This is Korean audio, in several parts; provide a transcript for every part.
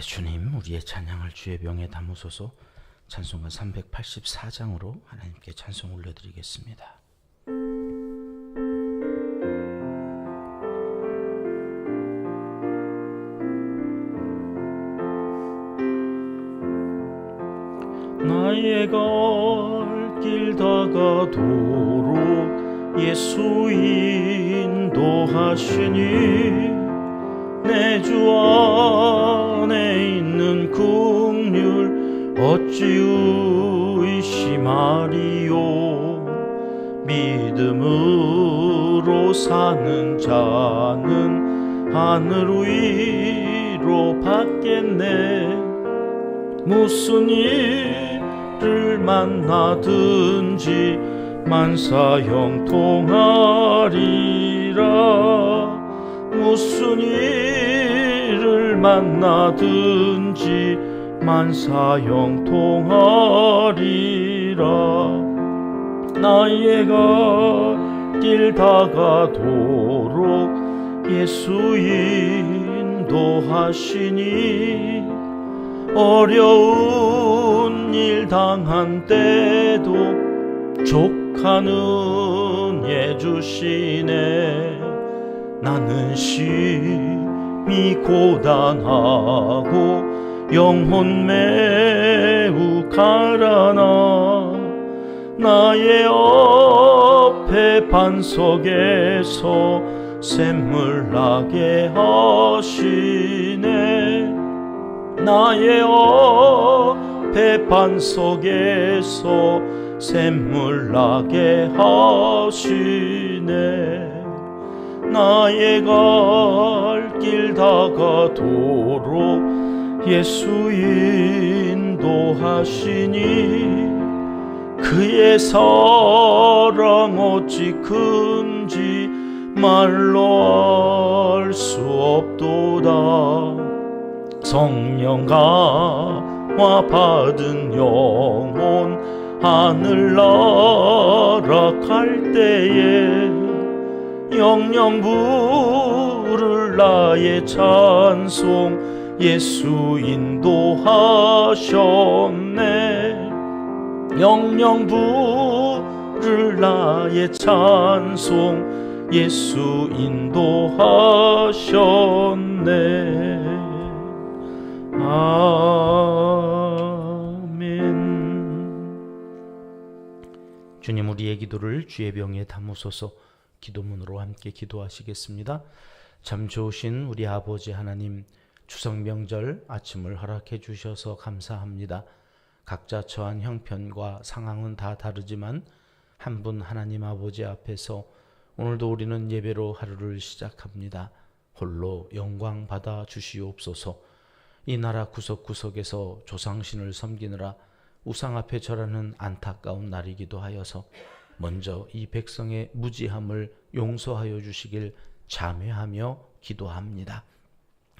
주님, 우리의 찬양을 주의 병에 담으소서. 찬송가 384장으로 하나님께 찬송 올려드리겠습니다. 나의 갈 길 다가도록 예수 인도하시니 내 주 안에 있는 긍휼 어찌 의심하리요. 믿음으로 사는 자는 하늘 위로 받겠네. 무슨 일을 만나든지 만사 형통하리라. 무슨 일을 만나든지 만사 형통하리라. 나의 갈 길 다가도록 예수 인도하시니 어려운 일 당한 때도 족한 은혜 주시네. 나는 심히 고단하고 영혼 매우 가라나. 나의 옆에 반석에서 샘물 나게 하시네. 나의 옆에 반석에서 샘물 나게 하시네. 나의 갈 길 다가도록 예수 인도하시니 그의 사랑 어찌 큰지 말로 알 수 없도다. 성령 강화 받은 영혼 하늘나라 갈 때에 영영 부를 나의 찬송 예수 인도하셨네. 영영 부를 나의 찬송 예수 인도하셨네. 아멘. 주님, 우리의 기도를 주의 병에 담으소서. 기도문으로 함께 기도하시겠습니다. 참 좋으신 우리 아버지 하나님, 추석 명절 아침을 허락해 주셔서 감사합니다. 각자 처한 형편과 상황은 다 다르지만 한 분 하나님 아버지 앞에서 오늘도 우리는 예배로 하루를 시작합니다. 홀로 영광 받아 주시옵소서. 이 나라 구석구석에서 조상신을 섬기느라 우상 앞에 절하는 안타까운 날이기도 하여서 먼저 이 백성의 무지함을 용서하여 주시길 자매하며 기도합니다.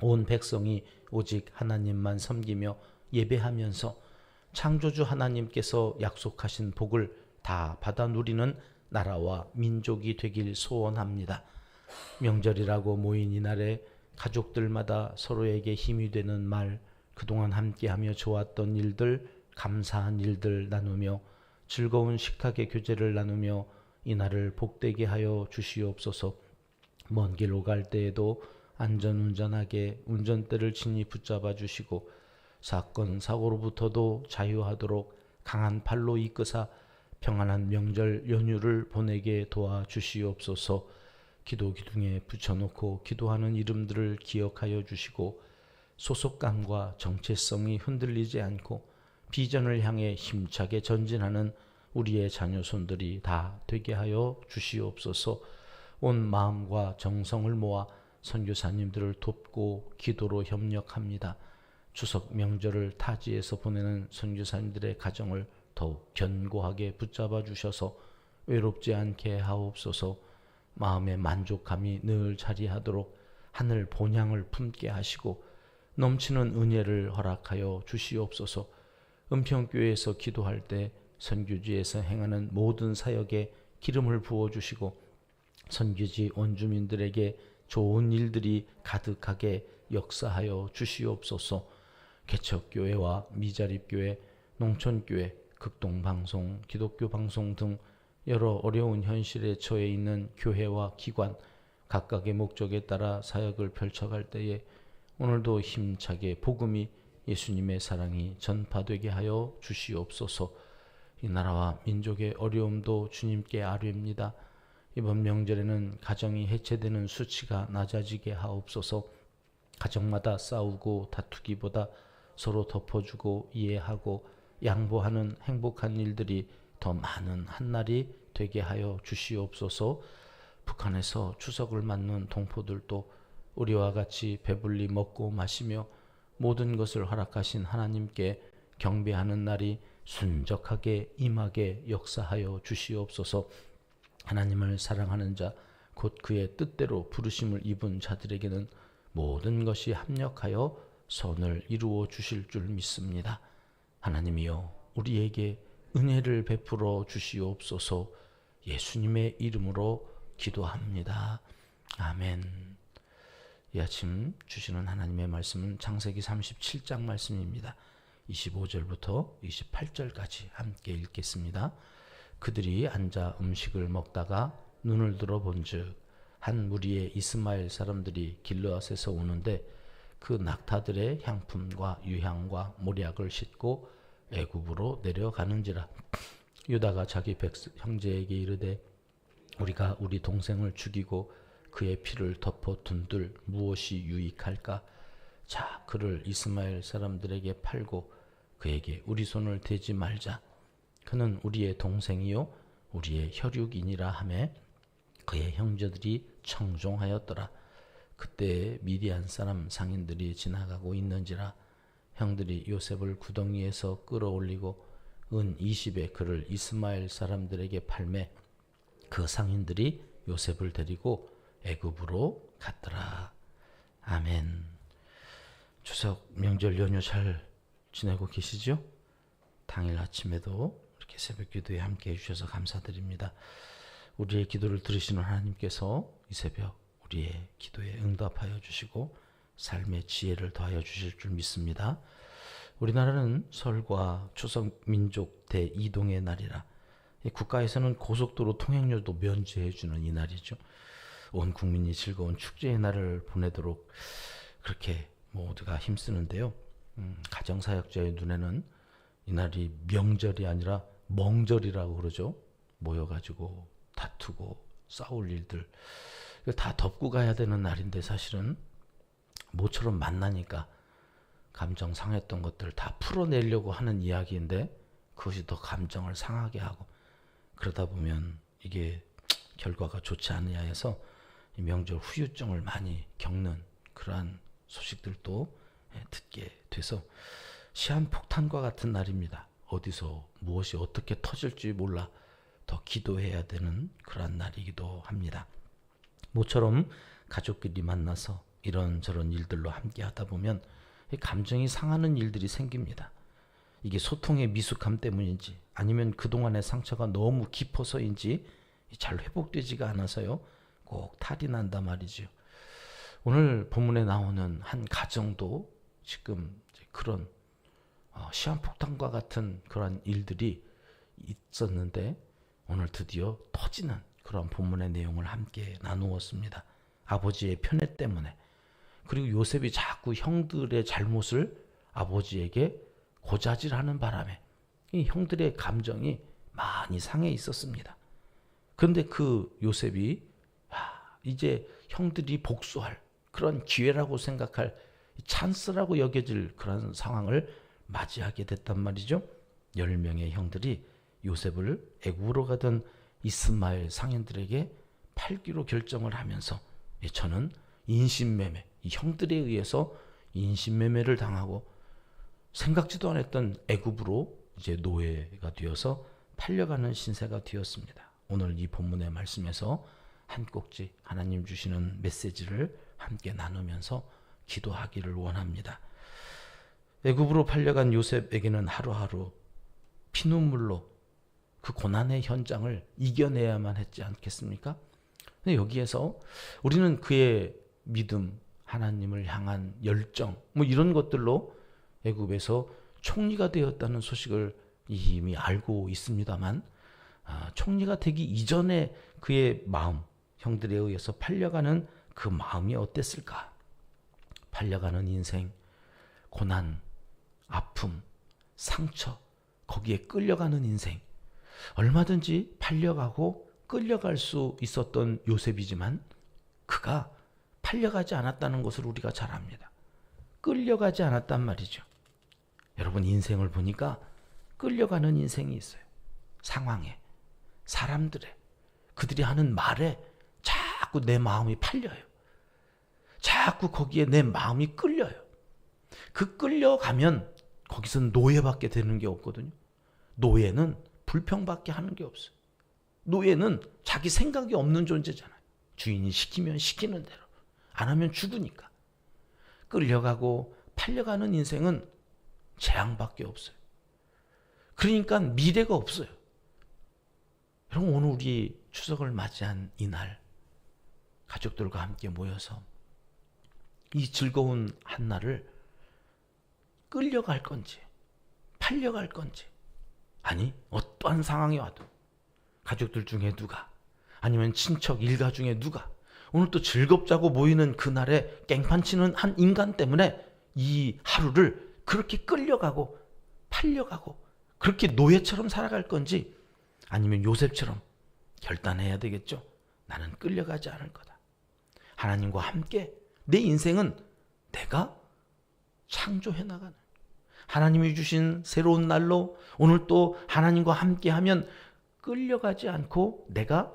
온 백성이 오직 하나님만 섬기며 예배하면서 창조주 하나님께서 약속하신 복을 다 받아 누리는 나라와 민족이 되길 소원합니다. 명절이라고 모인 이날에 가족들마다 서로에게 힘이 되는 말, 그동안 함께하며 좋았던 일들, 감사한 일들 나누며 즐거운 식탁의 교제를 나누며 이날을 복되게 하여 주시옵소서. 먼 길 오갈 때에도 안전운전하게 운전대를 친히 붙잡아 주시고 사건 사고로부터도 자유하도록 강한 팔로 이끄사 평안한 명절 연휴를 보내게 도와주시옵소서. 기도 기둥에 붙여놓고 기도하는 이름들을 기억하여 주시고 소속감과 정체성이 흔들리지 않고 비전을 향해 힘차게 전진하는 우리의 자녀손들이 다 되게 하여 주시옵소서. 온 마음과 정성을 모아 선교사님들을 돕고 기도로 협력합니다. 추석 명절을 타지에서 보내는 선교사님들의 가정을 더욱 견고하게 붙잡아 주셔서 외롭지 않게 하옵소서. 마음의 만족감이 늘 자리하도록 하늘 본향을 품게 하시고 넘치는 은혜를 허락하여 주시옵소서. 은평교회에서 기도할 때 선교지에서 행하는 모든 사역에 기름을 부어주시고 선교지 원주민들에게 좋은 일들이 가득하게 역사하여 주시옵소서. 개척교회와 미자립교회, 농촌교회, 극동방송, 기독교 방송 등 여러 어려운 현실에 처해 있는 교회와 기관, 각각의 목적에 따라 사역을 펼쳐갈 때에 오늘도 힘차게 복음이 예수님의 사랑이 전파되게 하여 주시옵소서. 이 나라와 민족의 어려움도 주님께 아뢰옵니다. 이번 명절에는 가정이 해체되는 수치가 낮아지게 하옵소서. 가정마다 싸우고 다투기보다 서로 덮어주고 이해하고 양보하는 행복한 일들이 더 많은 한날이 되게 하여 주시옵소서. 북한에서 추석을 맞는 동포들도 우리와 같이 배불리 먹고 마시며 모든 것을 허락하신 하나님께 경배하는 날이 순적하게 임하게 역사하여 주시옵소서. 하나님을 사랑하는 자, 곧 그의 뜻대로 부르심을 입은 자들에게는 모든 것이 합력하여 선을 이루어 주실 줄 믿습니다. 하나님이여, 우리에게 은혜를 베풀어 주시옵소서. 예수님의 이름으로 기도합니다. 아멘. 이 아침 주시는 하나님의 말씀은 창세기 37장 말씀입니다. 25절부터 28절까지 함께 읽겠습니다. 그들이 앉아 음식을 먹다가 눈을 들어 본즉 한 무리의 이스마엘 사람들이 길르앗에서 오는데 그 낙타들의 향품과 유향과 몰약을 싣고 애굽으로 내려가는지라. 유다가 자기 형제에게 이르되 우리가 우리 동생을 죽이고 그의 피를 덮어 둔들 무엇이 유익할까? 자, 그를 이스마엘 사람들에게 팔고 그에게 우리 손을 대지 말자. 그는 우리의 동생이요 우리의 혈육이니라 하매 그의 형제들이 청종하였더라. 그때 미디안 사람 상인들이 지나가고 있는지라. 형들이 요셉을 구덩이에서 끌어올리고 은 20에 그를 이스마엘 사람들에게 팔매 그 상인들이 요셉을 데리고 애굽으로 갔더라. 아멘. 추석 명절 연휴 잘 지내고 계시죠? 당일 아침에도 이렇게 새벽 기도에 함께 해주셔서 감사드립니다. 우리의 기도를 들으시는 하나님께서 이 새벽 우리의 기도에 응답하여 주시고 삶의 지혜를 더하여 주실 줄 믿습니다. 우리나라는 설과 추석 민족 대이동의 날이라 국가에서는 고속도로 통행료도 면제해 주는 이 날이죠. 온 국민이 즐거운 축제의 날을 보내도록 그렇게 모두가 힘쓰는데요. 가정사역자의 눈에는 이날이 명절이 아니라 멍절이라고 그러죠. 모여가지고 다투고 싸울 일들 다 덮고 가야 되는 날인데 사실은 모처럼 만나니까 감정 상했던 것들 다 풀어내려고 하는 이야기인데 그것이 더 감정을 상하게 하고 그러다 보면 이게 결과가 좋지 않으냐 해서 이 명절 후유증을 많이 겪는 그러한 소식들도 듣게 돼서 시한폭탄과 같은 날입니다. 어디서 무엇이 어떻게 터질지 몰라 더 기도해야 되는 그러한 날이기도 합니다. 모처럼 가족끼리 만나서 이런저런 일들로 함께 하다 보면 감정이 상하는 일들이 생깁니다. 이게 소통의 미숙함 때문인지 아니면 그동안의 상처가 너무 깊어서인지 잘 회복되지가 않아서요. 꼭 탈이 난단 말이죠. 오늘 본문에 나오는 한 가정도 지금 그런 시한폭탄과 같은 그런 일들이 있었는데 오늘 드디어 터지는 그런 본문의 내용을 함께 나누었습니다. 아버지의 편애 때문에 그리고 요셉이 자꾸 형들의 잘못을 아버지에게 고자질하는 바람에 이 형들의 감정이 많이 상해 있었습니다. 그런데 그 요셉이 이제 형들이 복수할 그런 기회라고 생각할 찬스라고 여겨질 그런 상황을 맞이하게 됐단 말이죠. 10명의 형들이 요셉을 애굽으로 가던 이스마엘 상인들에게 팔기로 결정을 하면서 저는 인신매매, 이 형들에 의해서 인신매매를 당하고 생각지도 않았던 애굽으로 이제 노예가 되어서 팔려가는 신세가 되었습니다. 오늘 이 본문의 말씀에서 한 꼭지 하나님 주시는 메시지를 함께 나누면서 기도하기를 원합니다. 애굽으로 팔려간 요셉에게는 하루하루 피눈물로 그 고난의 현장을 이겨내야만 했지 않겠습니까? 근데 여기에서 우리는 그의 믿음, 하나님을 향한 열정 이런 것들로 애굽에서 총리가 되었다는 소식을 이미 알고 있습니다만 총리가 되기 이전에 그의 마음, 형들에 의해서 팔려가는 그 마음이 어땠을까? 팔려가는 인생, 고난, 아픔, 상처, 거기에 끌려가는 인생. 얼마든지 팔려가고 끌려갈 수 있었던 요셉이지만 그가 팔려가지 않았다는 것을 우리가 잘 압니다. 끌려가지 않았단 말이죠. 여러분, 인생을 보니까 끌려가는 인생이 있어요. 상황에, 사람들에, 그들이 하는 말에 자꾸 내 마음이 팔려요. 자꾸 거기에 내 마음이 끌려요. 그 끌려가면 거기서 노예밖에 되는 게 없거든요. 노예는 불평밖에 하는 게 없어요. 노예는 자기 생각이 없는 존재잖아요. 주인이 시키면 시키는 대로, 안 하면 죽으니까. 끌려가고 팔려가는 인생은 재앙밖에 없어요. 그러니까 미래가 없어요. 여러분, 오늘 우리 추석을 맞이한 이날 가족들과 함께 모여서 이 즐거운 한날을 끌려갈 건지 팔려갈 건지, 아니 어떠한 상황이 와도 가족들 중에 누가, 아니면 친척 일가 중에 누가 오늘 또 즐겁자고 모이는 그날에 깽판치는 한 인간 때문에 이 하루를 그렇게 끌려가고 팔려가고 그렇게 노예처럼 살아갈 건지, 아니면 요셉처럼 결단해야 되겠죠. 나는 끌려가지 않을 거다. 하나님과 함께 내 인생은 내가 창조해 나가는, 하나님이 주신 새로운 날로 오늘 또 하나님과 함께하면 끌려가지 않고 내가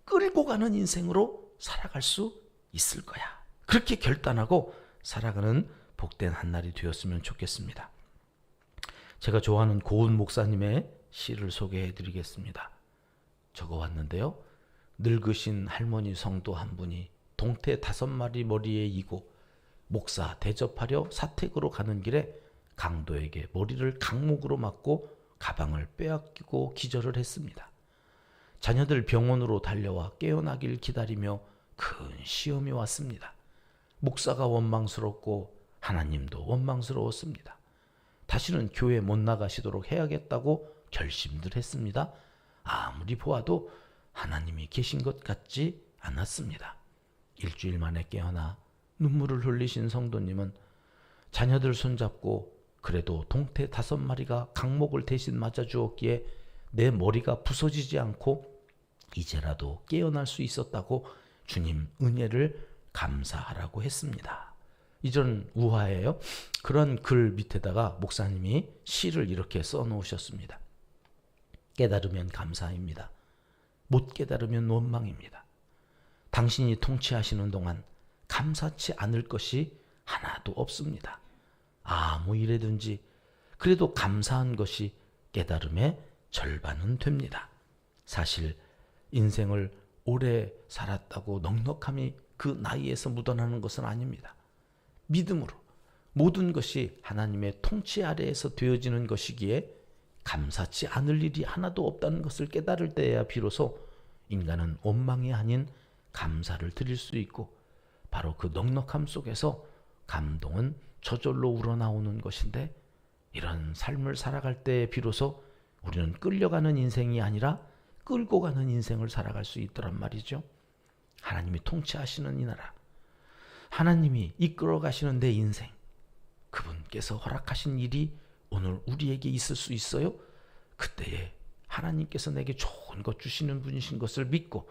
끌고 가는 인생으로 살아갈 수 있을 거야. 그렇게 결단하고 살아가는 복된 한날이 되었으면 좋겠습니다. 제가 좋아하는 고은 목사님의 시를 소개해 드리겠습니다. 적어왔는데요. 늙으신 할머니 성도 한 분이 동태 5마리 머리에 이고 목사 대접하려 사택으로 가는 길에 강도에게 머리를 강목으로 맞고 가방을 빼앗기고 기절을 했습니다. 자녀들 병원으로 달려와 깨어나길 기다리며 큰 시험이 왔습니다. 목사가 원망스럽고 하나님도 원망스러웠습니다. 다시는 교회 못 나가시도록 해야겠다고 결심들 했습니다. 아무리 보아도 하나님이 계신 것 같지 않았습니다. 일주일 만에 깨어나 눈물을 흘리신 성도님은 자녀들 손잡고 그래도 동태 5마리가 강목을 대신 맞아주었기에 내 머리가 부서지지 않고 이제라도 깨어날 수 있었다고 주님 은혜를 감사하라고 했습니다. 이전 우화예요. 그런 글 밑에다가 목사님이 시를 이렇게 써놓으셨습니다. 깨달으면 감사입니다. 못 깨달으면 원망입니다. 당신이 통치하시는 동안 감사치 않을 것이 하나도 없습니다. 아무 일에든지 그래도 감사한 것이 깨달음의 절반은 됩니다. 사실 인생을 오래 살았다고 넉넉함이 그 나이에서 묻어나는 것은 아닙니다. 믿음으로 모든 것이 하나님의 통치 아래에서 되어지는 것이기에 감사치 않을 일이 하나도 없다는 것을 깨달을 때야 비로소 인간은 원망이 아닌 감사를 드릴 수 있고, 바로 그 넉넉함 속에서 감동은 저절로 우러나오는 것인데, 이런 삶을 살아갈 때 비로소 우리는 끌려가는 인생이 아니라 끌고 가는 인생을 살아갈 수 있더란 말이죠. 하나님이 통치하시는 이 나라, 하나님이 이끌어 가시는 내 인생, 그분께서 허락하신 일이 오늘 우리에게 있을 수 있어요. 그때에 하나님께서 내게 좋은 것 주시는 분이신 것을 믿고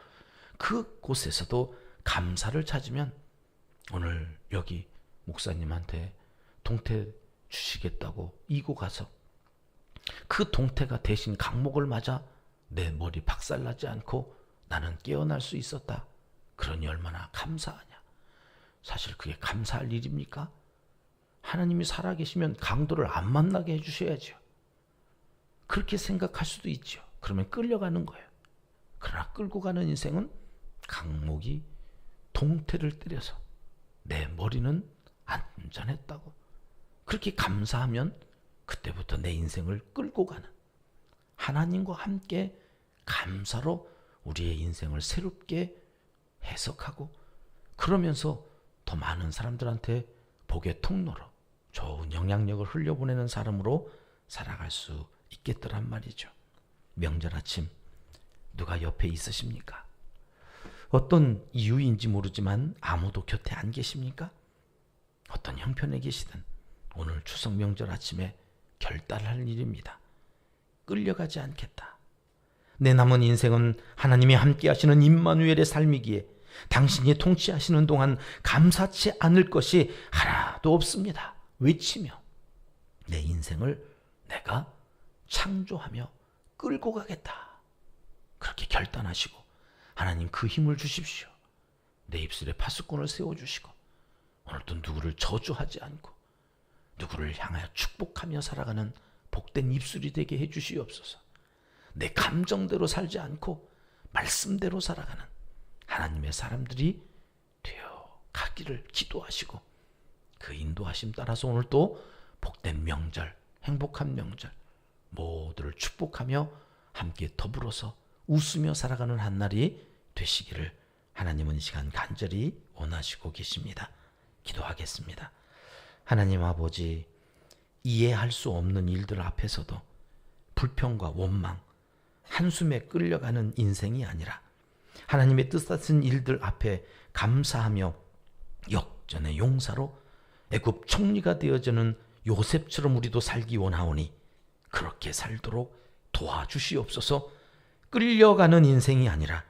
그곳에서도 감사를 찾으면, 오늘 여기 목사님한테 동태 주시겠다고 이고 가서 그 동태가 대신 강목을 맞아 내 머리 박살나지 않고 나는 깨어날 수 있었다. 그러니 얼마나 감사하냐. 사실 그게 감사할 일입니까? 하나님이 살아계시면 강도를 안 만나게 해주셔야죠. 그렇게 생각할 수도 있죠. 그러면 끌려가는 거예요. 그러나 끌고 가는 인생은 강목이 동태를 때려서 내 머리는 안전했다고 그렇게 감사하면 그때부터 내 인생을 끌고 가는, 하나님과 함께 감사로 우리의 인생을 새롭게 해석하고, 그러면서 더 많은 사람들한테 복의 통로로, 좋은 영향력을 흘려보내는 사람으로 살아갈 수 있겠더란 말이죠. 명절 아침 누가 옆에 있으십니까? 어떤 이유인지 모르지만 아무도 곁에 안 계십니까? 어떤 형편에 계시든 오늘 추석 명절 아침에 결단할 일입니다. 끌려가지 않겠다. 내 남은 인생은 하나님이 함께 하시는 임마누엘의 삶이기에 당신이 통치하시는 동안 감사치 않을 것이 하나도 없습니다. 외치며 내 인생을 내가 창조하며 끌고 가겠다. 그렇게 결단하시고 하나님 그 힘을 주십시오. 내 입술에 파수꾼을 세워주시고 오늘도 누구를 저주하지 않고 누구를 향하여 축복하며 살아가는 복된 입술이 되게 해주시옵소서. 내 감정대로 살지 않고 말씀대로 살아가는 하나님의 사람들이 되어 가기를 기도하시고 그 인도하심 따라서 오늘 또 복된 명절, 행복한 명절 모두를 축복하며 함께 더불어서 웃으며 살아가는 한날이 되시기를 하나님은 이 시간 간절히 원하시고 계십니다. 기도하겠습니다. 하나님 아버지, 이해할 수 없는 일들 앞에서도 불평과 원망, 한숨에 끌려가는 인생이 아니라 하나님의 뜻하신 일들 앞에 감사하며 역전의 용사로 애굽 총리가 되어지는 요셉처럼 우리도 살기 원하오니 그렇게 살도록 도와주시옵소서. 끌려가는 인생이 아니라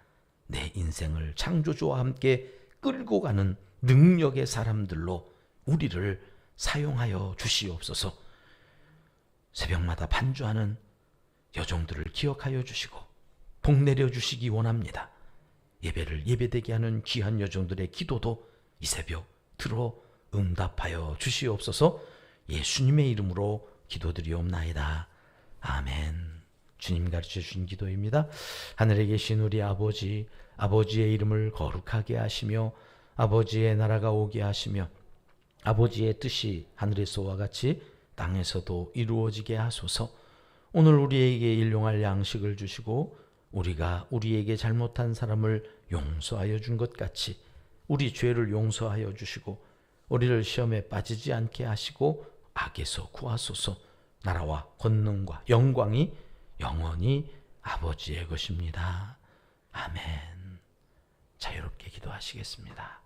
내 인생을 창조주와 함께 끌고 가는 능력의 사람들로 우리를 사용하여 주시옵소서. 새벽마다 반주하는 여종들을 기억하여 주시고 복 내려 주시기 원합니다. 예배를 예배되게 하는 귀한 여종들의 기도도 이 새벽 들어 응답하여 주시옵소서. 예수님의 이름으로 기도드리옵나이다. 아멘. 주님 가르쳐 주신 기도입니다. 하늘에 계신 우리 아버지, 아버지의 이름을 거룩하게 하시며 아버지의 나라가 오게 하시며 아버지의 뜻이 하늘에서와 같이 땅에서도 이루어지게 하소서. 오늘 우리에게 일용할 양식을 주시고 우리가 우리에게 잘못한 사람을 용서하여 준 것 같이 우리 죄를 용서하여 주시고 우리를 시험에 빠지지 않게 하시고 악에서 구하소서. 나라와 권능과 영광이 영원히 아버지의 것입니다. 아멘. 자유롭게 기도하시겠습니다.